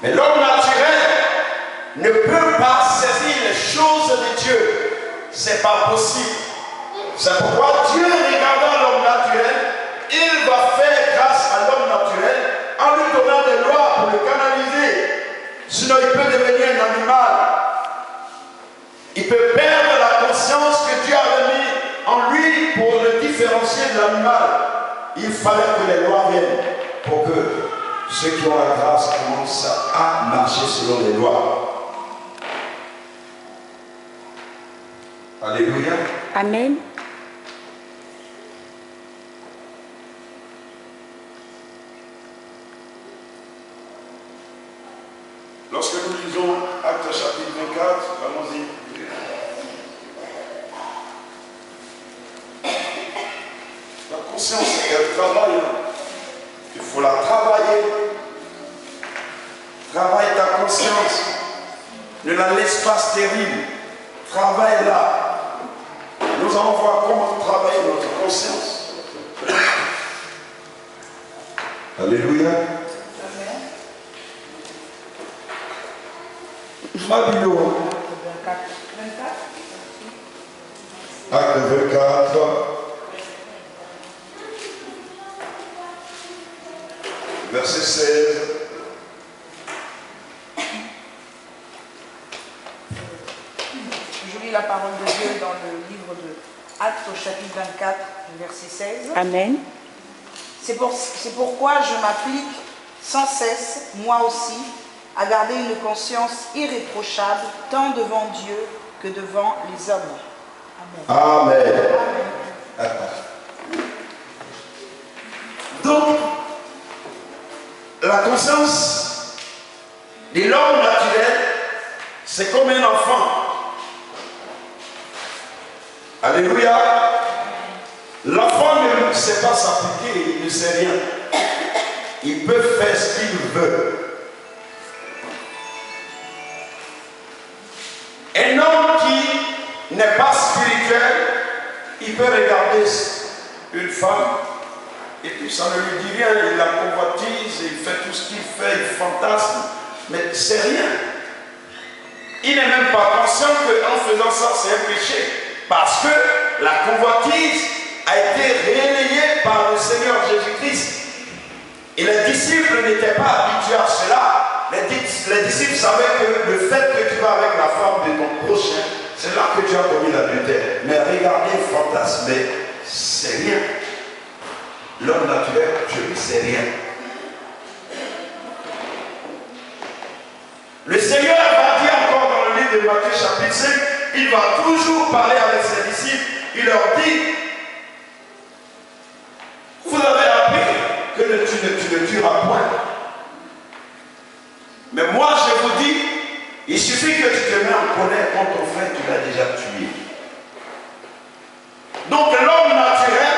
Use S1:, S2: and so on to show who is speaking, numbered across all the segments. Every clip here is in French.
S1: Mais l'homme naturel ne peut pas saisir les choses de Dieu. C'est pas possible. C'est pourquoi Dieu, regardant l'homme naturel, il va faire grâce à l'homme naturel en lui donnant des lois pour le canaliser. Sinon, il peut devenir un animal. Il peut perdre la conscience que Dieu avait mis en lui pour le différencier de l'animal. Il fallait que les lois viennent pour que ceux qui ont la grâce commencent à marcher selon les lois. Alléluia.
S2: Amen.
S1: Lorsque nous lisons Actes chapitre 24, allons-y. La conscience, elle travaille. Il faut la travailler. Travaille ta conscience. Ne la laisse pas stérile. Travaille-la. Nous allons voir comment travailler notre conscience. Alléluia. Babylone. Acte 24. Verset 16.
S3: Je lis la parole de Dieu dans le livre de Actes au chapitre 24, verset 16.
S2: Amen.
S3: C'est pourquoi je m'applique sans cesse, moi aussi, à garder une conscience irréprochable, tant devant Dieu que devant les hommes.
S1: Amen. Amen. Donc, la conscience de l'homme naturel, c'est comme un enfant. Alléluia. L'enfant ne sait pas s'appliquer, il ne sait rien. Il peut faire ce qu'il veut. Un homme qui n'est pas spirituel, il peut regarder une femme et puis ça ne lui dit rien, il la convoitise, il fait tout ce qu'il fait, il fantasme, mais c'est rien. Il n'est même pas conscient qu'en faisant ça, c'est un péché. Parce que la convoitise a été relayée par le Seigneur Jésus-Christ. Et les disciples n'étaient pas habitués à cela. Les disciples savaient que le fait que tu vas avec la femme de ton prochain, c'est là que tu as commis l'adultère. Mais regarder, fantasmer, c'est rien. L'homme naturel, je ne sais rien. Le Seigneur va dire encore dans le livre de Matthieu chapitre 5, il va toujours parler avec ses disciples. Il leur dit, vous avez appris que tu ne tueras point. Mais moi je vous dis, il suffit que tu te mets en colère contre ton frère, tu l'as déjà tué. Donc l'homme naturel,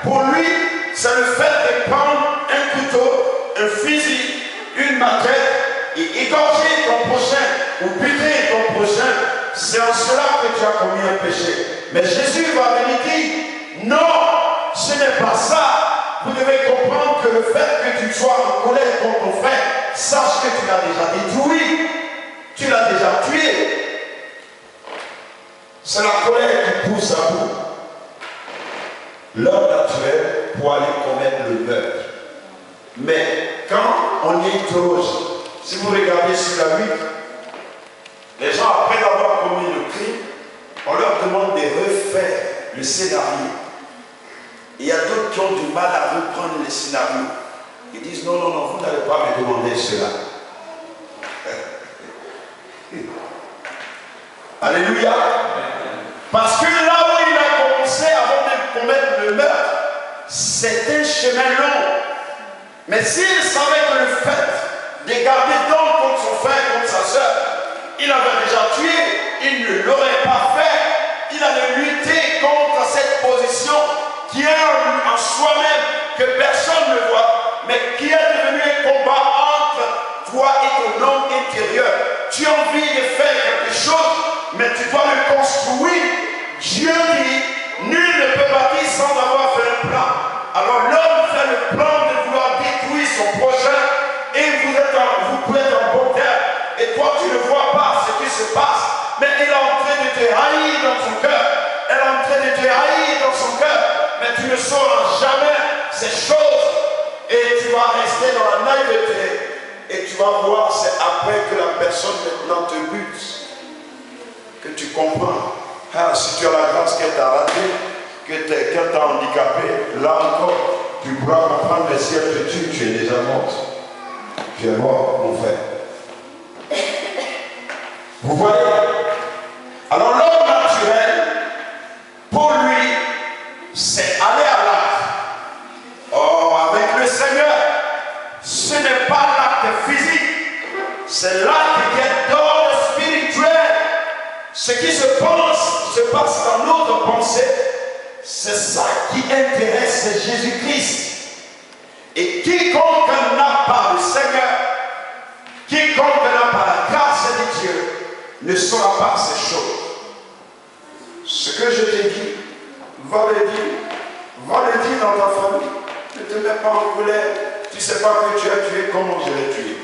S1: pour lui, c'est le fait de prendre un couteau, un fusil, une matraque et égorger ton prochain ou buter ton prochain. C'est en cela que tu as commis un péché. Mais Jésus va venir dire, non, ce n'est pas ça. Vous devez comprendre que le fait que tu sois en colère contre ton frère, sache que tu l'as déjà détruit. Tu l'as déjà tué. C'est la colère qui pousse à bout l'homme naturel pour aller commettre le meurtre. Mais quand on y interroge, si vous regardez sur la 8, les gens, après avoir commis le crime, on leur demande de refaire le scénario. Il y a d'autres qui ont du mal à reprendre le scénario. Ils disent non, non, non, vous n'allez pas me demander cela. Alléluia. Parce que là où il a commencé avant de commettre le meurtre, c'est un chemin long. Mais s'il savait que le fait de garder donc contre son frère, contre sa soeur, il avait déjà tué, il ne l'aurait pas fait. Il allait lutter contre cette position qui est en soi-même, que personne ne voit, mais qui est devenu un combat entre toi et ton homme intérieur. Tu as envie de faire quelque chose, mais tu dois le construire. Dieu dit, nul ne peut bâtir sans avoir fait un plan. Alors l'homme fait le plan de vouloir détruire son prochain, et vous pouvez être en bonne tu vas voir, c'est après que la personne maintenant te bute que tu comprends. Ah, si tu as la grâce qu'elle t'a raté, qu'elle t'a handicapé, là encore, tu pourras comprendre, mais si elle te tue, tu es déjà morte. Tu es mort, mon frère. Vous voyez? Alors l'homme naturel, pour lui, c'est aller à l'acte. Or, avec le Seigneur, ce n'est pas l'acte physique, c'est l'acte qui est d'ordre spirituel. Ce qui se passe dans notre pensée, c'est ça qui intéresse Jésus-Christ. Et quiconque n'a pas le Seigneur, quiconque n'a pas la grâce de Dieu, ne saura pas ces choses. Ce que je t'ai dit, va le dire dans ta famille. Ne te mets pas en colère. Tu ne sais pas que tu as tué, comment je l'ai tué.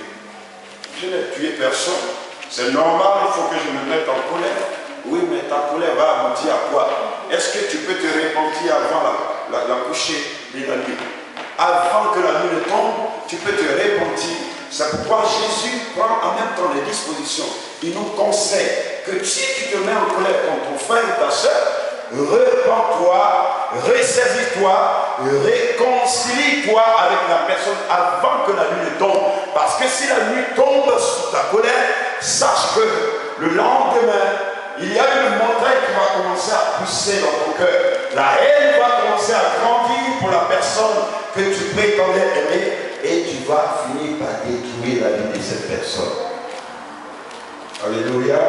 S1: Je n'ai tué personne. C'est normal, il faut que je me mette en colère. Oui, mais ta colère va aboutir à quoi? Est-ce que tu peux te repentir avant la coucher de la nuit? Avant que la nuit ne tombe, tu peux te repentir. C'est pourquoi Jésus prend en même temps les dispositions. Il nous conseille que si tu te mets en colère contre ton frère ou ta soeur, repens-toi, ressaisis-toi, réconcilie-toi avec la personne avant que la nuit ne tombe. Parce que si la nuit tombe sous ta colère, sache que le lendemain, il y a une montagne qui va commencer à pousser dans ton cœur. La haine va commencer à grandir pour la personne que tu prétendais aimer et tu vas finir par détruire la vie de cette personne. Alléluia.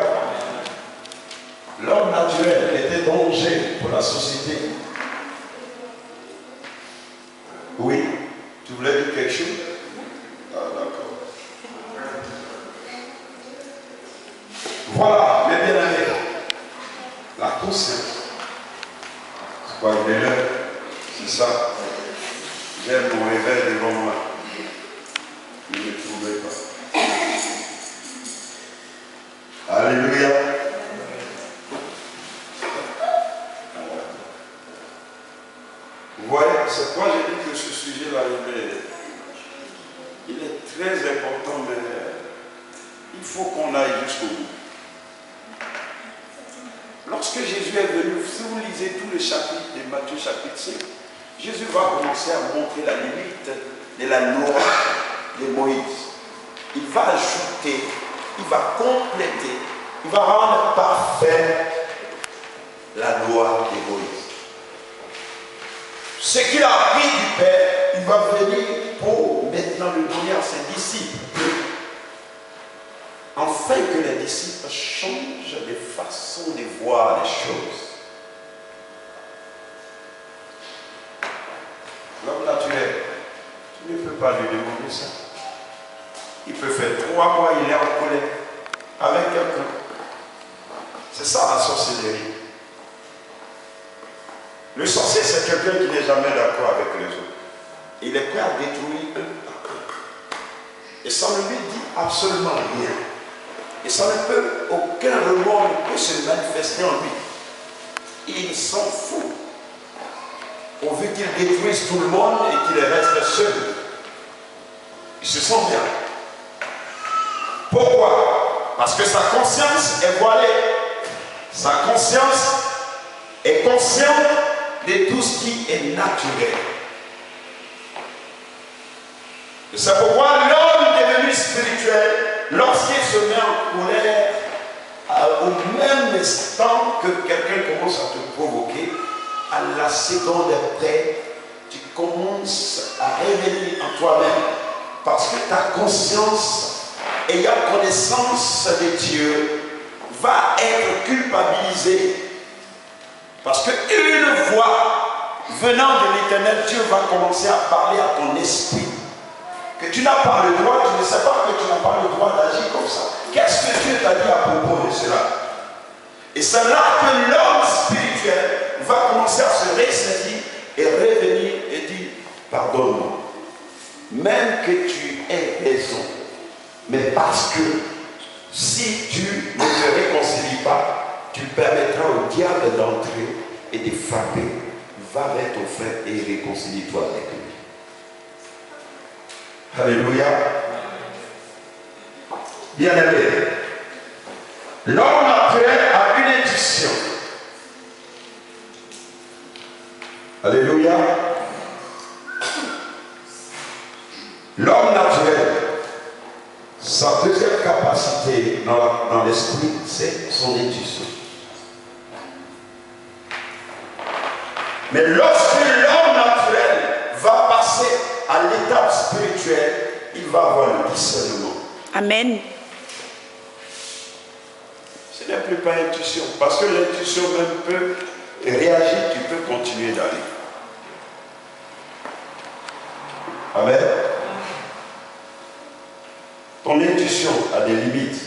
S1: L'homme naturel était danger pour la société. Oui, tu voulais dire quelque chose? Ah, d'accord. Voilà, mes bien-aimés. La conscience. C'est quoi une erreur? C'est ça. J'aime mon réveil devant moi. Je ne le trouverai pas. Alléluia. Vous voyez, c'est pourquoi j'ai dit que ce sujet-là, il est très important, mais il faut qu'on aille jusqu'au bout. Lorsque Jésus est venu, si vous lisez tout le chapitre de Matthieu chapitre 5, Jésus va commencer à montrer la limite de la loi de Moïse. Il va ajouter, il va compléter, il va rendre parfait la loi de Moïse. Ce qu'il a appris du Père, il va venir pour maintenant le donner à ses disciples. Afin que les disciples changent de façon de voir les choses. L'homme naturel, tu ne peux pas lui demander ça. Il peut faire 3 mois, il est en colère avec quelqu'un. C'est ça la sorcellerie. Le sorcier, c'est quelqu'un qui n'est jamais d'accord avec les autres. Il est prêt à détruire un par un. Et ça ne lui dit absolument rien. Et ça ne peut, aucun remords ne peut se manifester en lui. Il s'en fout. On veut qu'il détruise tout le monde et qu'il reste seul. Il se sent bien. Pourquoi? Parce que sa conscience est voilée. Sa conscience est consciente de tout ce qui est naturel. Et c'est pourquoi l'homme devenu spirituel, lorsqu'il se met en colère, au même instant que quelqu'un commence à te provoquer, à la seconde après, tu commences à révéler en toi-même, parce que ta conscience, ayant connaissance de Dieu, va être culpabilisée. Parce qu'une voix venant de l'Éternel, Dieu va commencer à parler à ton esprit. Que tu n'as pas le droit, tu ne sais pas que tu n'as pas le droit d'agir comme ça. Qu'est-ce que Dieu t'a dit à propos de cela? Et c'est là que l'homme spirituel va commencer à se ressaisir et revenir et dire, pardonne-moi. Même que tu aies raison, mais parce que si tu ne te réconcilies pas, tu permettras au diable d'entrer et de frapper. Va vers ton frère et réconcilie-toi avec lui. Alléluia. Bien-aimé, l'homme naturel a une intuition. Alléluia. L'homme naturel, sa deuxième capacité dans l'esprit, c'est son intuition. Mais lorsque l'homme naturel va passer à l'étape spirituelle, il va avoir le discernement.
S2: Amen.
S1: Ce n'est plus pas intuition, parce que l'intuition même peut réagir, tu peux continuer d'aller. Amen. Ton intuition a des limites.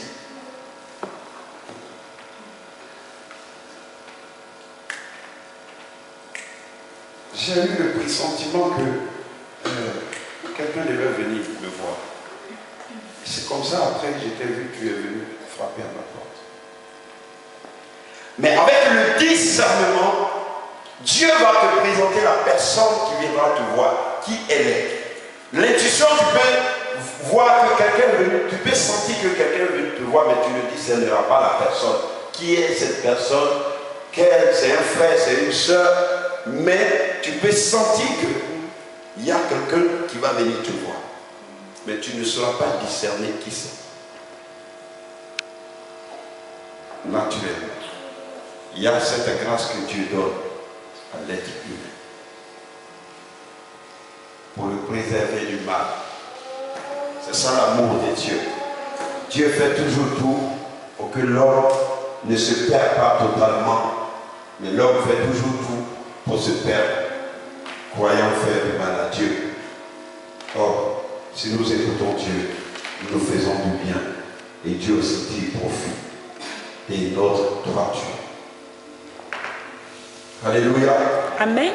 S1: J'ai eu le pressentiment que quelqu'un devait venir me voir. C'est comme ça, après, j'étais vu que tu es venu frapper à ma porte. Mais avec le discernement, Dieu va te présenter la personne qui viendra te voir, qui elle est. L'intuition, tu peux voir que quelqu'un est venu, tu peux sentir que quelqu'un est venu te voir, mais tu ne discerneras pas la personne. Qui est cette personne? C'est un frère, c'est une soeur, mais tu peux sentir qu'il y a quelqu'un qui va venir te voir. Mais tu ne sauras pas discerner qui c'est. Naturellement. Il y a cette grâce que Dieu donne à l'être humain pour le préserver du mal. C'est ça l'amour de Dieu. Dieu fait toujours tout pour que l'homme ne se perde pas totalement, mais l'homme fait toujours tout pour se perdre, croyant faire du mal à Dieu. Or, si nous écoutons Dieu, nous nous faisons du bien, et Dieu aussi tire profit et notre droiture. Alléluia.
S2: Amen.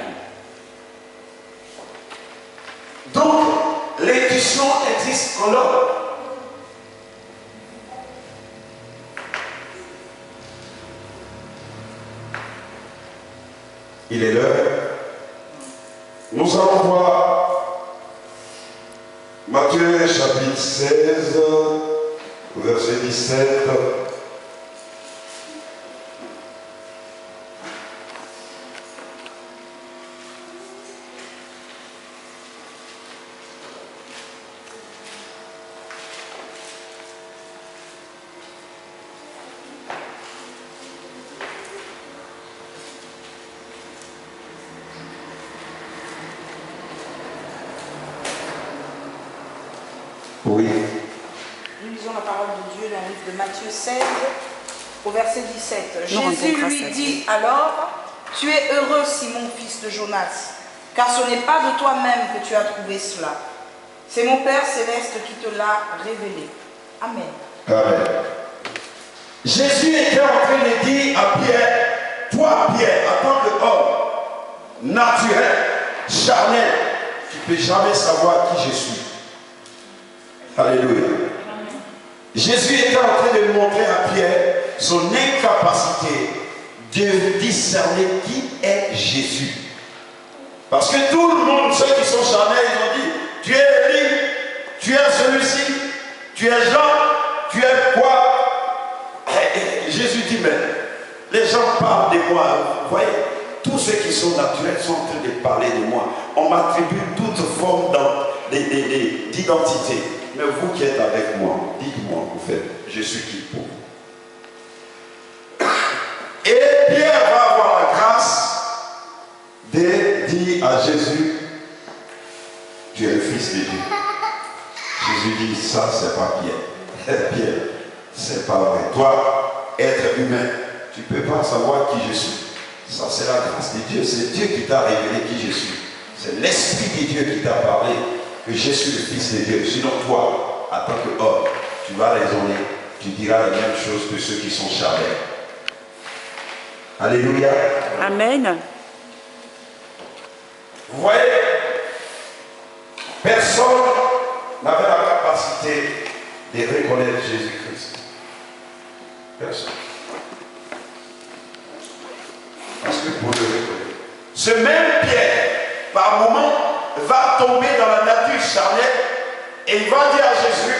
S1: Donc, l'intuition existe en l'homme. Il est l'heure. Nous allons voir Matthieu chapitre 16, verset 17. Oui.
S3: Nous lisons la parole de Dieu dans le livre de Matthieu 16, au verset 17.
S2: Nous
S3: Jésus
S2: rendons
S3: lui
S2: grâce à
S3: dit alors, tu es heureux, Simon, fils de Jonas, car ce n'est pas de toi-même que tu as trouvé cela. C'est mon Père céleste qui te l'a révélé. Amen.
S1: Amen. Jésus était en train de dire à Pierre, toi Pierre, en tant qu'homme naturel, charnel, tu ne peux jamais savoir qui je suis. Alléluia. Jésus était en train de montrer à Pierre son incapacité de discerner qui est Jésus. Parce que tout le monde, ceux qui sont charnels, ils ont dit, tu es Élie, tu es celui-ci, tu es Jean, tu es quoi? Et Jésus dit, mais les gens parlent de moi. Vous voyez, tous ceux qui sont naturels sont en train de parler de moi. On m'attribue toute forme d'identité. Mais vous qui êtes avec moi, dites-moi, vous faites, je suis qui pour vous? Et Pierre va avoir la grâce de dire à Jésus, tu es le Fils de Dieu. Jésus dit, ça c'est pas Pierre. Pierre, c'est pas vrai. Toi, être humain, tu ne peux pas savoir qui je suis. Ça c'est la grâce de Dieu. C'est Dieu qui t'a révélé qui je suis. C'est l'Esprit de Dieu qui t'a parlé que je suis le Fils de Dieu. Sinon toi, en tant qu'homme, tu vas raisonner, tu diras la même chose que ceux qui sont charnels. Alléluia.
S2: Amen.
S1: Vous voyez, personne n'avait la capacité de reconnaître Jésus-Christ. Personne. Parce que pour le reconnaître, ce même Pierre, par moment, va tomber dans la nature charnelle et il va dire à Jésus,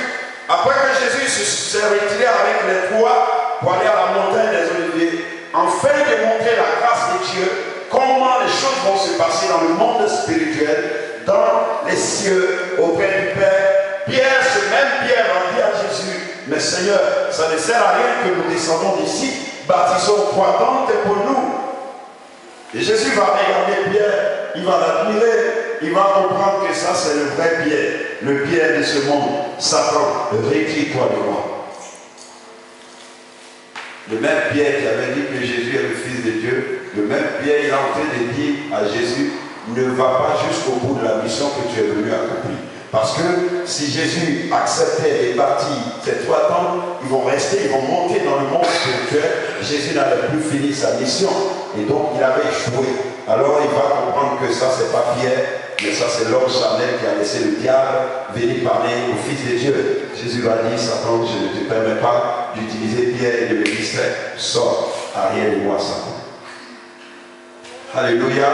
S1: après que Jésus se retiré avec les trois pour aller à la montagne des Oliviers, afin de montrer la grâce de Dieu, comment les choses vont se passer dans le monde spirituel, dans les cieux, auprès du Père. Pierre, ce même Pierre, a dit à Jésus, mais Seigneur, ça ne sert à rien que nous descendons d'ici, bâtissons trois tentes pour nous. Et Jésus va regarder Pierre, il va l'admirer, il va comprendre que ça c'est le vrai Pierre, le Pierre de ce monde. Satan, retire-toi de moi. Le même Pierre qui avait dit que Jésus est le Fils de Dieu, le même Pierre, il est en train de dire à Jésus, ne va pas jusqu'au bout de la mission que tu es venu accomplir. Parce que si Jésus acceptait et bâtit ces trois tentes, ils vont rester, ils vont monter dans le monde spirituel. Jésus n'avait plus fini sa mission. Et donc il avait échoué. Alors il va comprendre que ça, c'est pas Pierre, mais ça, c'est l'homme charnel qui a laissé le diable venir parler au Fils de Dieu. Jésus va dire, Satan, je ne te permets pas d'utiliser Pierre et de me distraire. Sors, arrière de moi, Satan. Alléluia.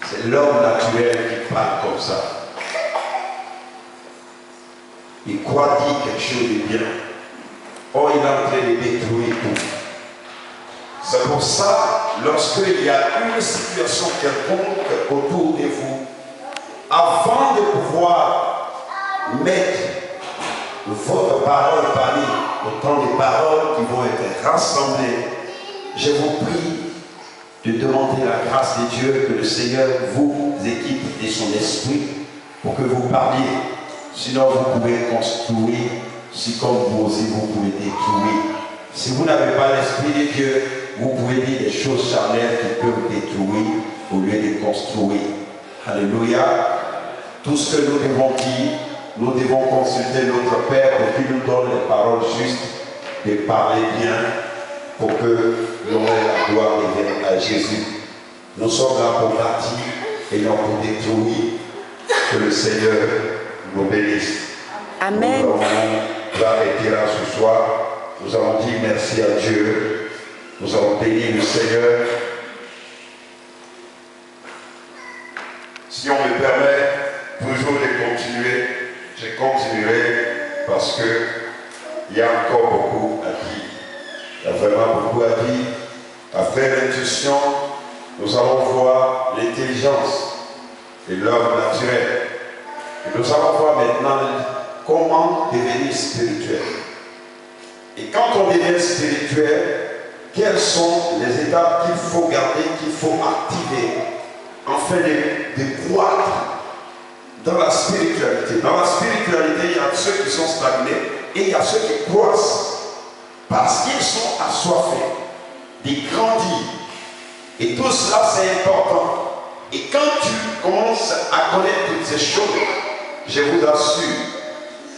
S1: C'est l'homme naturel qui parle comme ça. Il croit dire quelque chose de bien. Or, il est en train de détruire tout. C'est pour ça, lorsqu'il y a une situation quelconque autour de vous, avant de pouvoir mettre votre parole parmi autant de paroles qui vont être rassemblées, je vous prie de demander la grâce de Dieu, que le Seigneur vous équipe de son esprit pour que vous parliez. Sinon, vous pouvez construire. Si comme vous aussi, vous pouvez détruire. Si vous n'avez pas l'Esprit de Dieu, vous pouvez dire des choses charnelles qui peuvent détruire au lieu de construire. Alléluia. Tout ce que nous devons dire, nous devons consulter notre Père pour qu'il nous donne les paroles justes, de parler bien, pour que la gloire revienne à Jésus. Nous sommes là pour bâtir et non pour détruire. Que le Seigneur nous bénisse.
S2: Amen.
S1: Nous allons arrêter là ce soir. Nous allons dire merci à Dieu. Nous allons bénir le Seigneur. Si on me permet toujours de continuer, je continuerai parce qu'il y a encore beaucoup à dire. Il y a vraiment beaucoup à dire. Après l'intuition, nous allons voir l'intelligence et l'homme naturel. Et nous allons voir maintenant comment devenir spirituel. Et quand on devient spirituel, quelles sont les étapes qu'il faut garder, qu'il faut activer, afin de croître dans la spiritualité. Dans la spiritualité, il y a ceux qui sont stagnés et il y a ceux qui croissent. Parce qu'ils sont assoiffés de grandir. Et tout cela, c'est important. Et quand tu commences à connaître toutes ces choses, je vous assure,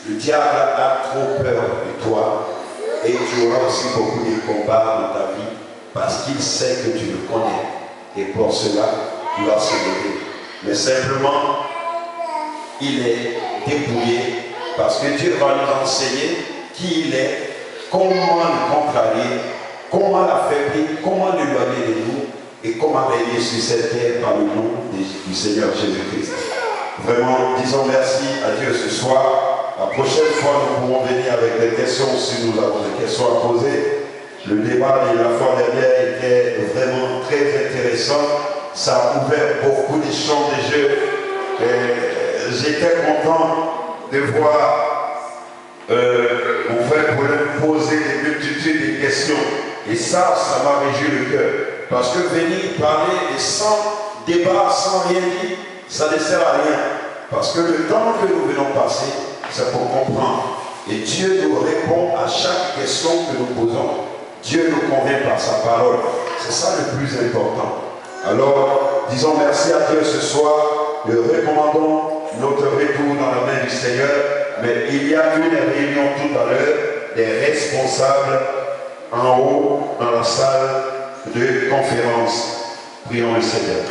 S1: le diable a trop peur de toi et tu auras aussi beaucoup de combats dans ta vie parce qu'il sait que tu le connais. Et pour cela, il va se lever. Mais simplement, il est dépouillé parce que Dieu va nous enseigner qui il est, comment le contrarier, comment l'affaiblir, comment l'éloigner de nous et comment régner sur cette terre par le nom du Seigneur Jésus-Christ. Vraiment, disons merci à Dieu ce soir. La prochaine fois, nous pourrons venir avec des questions si nous avons des questions à poser. Le débat de la fois dernière était vraiment très intéressant. Ça a ouvert beaucoup de champs de jeu. J'étais content de voir mon frère poser des multitudes de questions. Et ça m'a réjoui le cœur. Parce que venir parler et sans débat, sans rien dire, ça ne sert à rien. Parce que le temps que nous venons passer, c'est pour comprendre. Et Dieu nous répond à chaque question que nous posons. Dieu nous convainc par sa parole. C'est ça le plus important. Alors, disons merci à Dieu ce soir. Nous recommandons notre retour dans la main du Seigneur. Mais il y a une réunion tout à l'heure des responsables en haut dans la salle de conférence. Prions le Seigneur.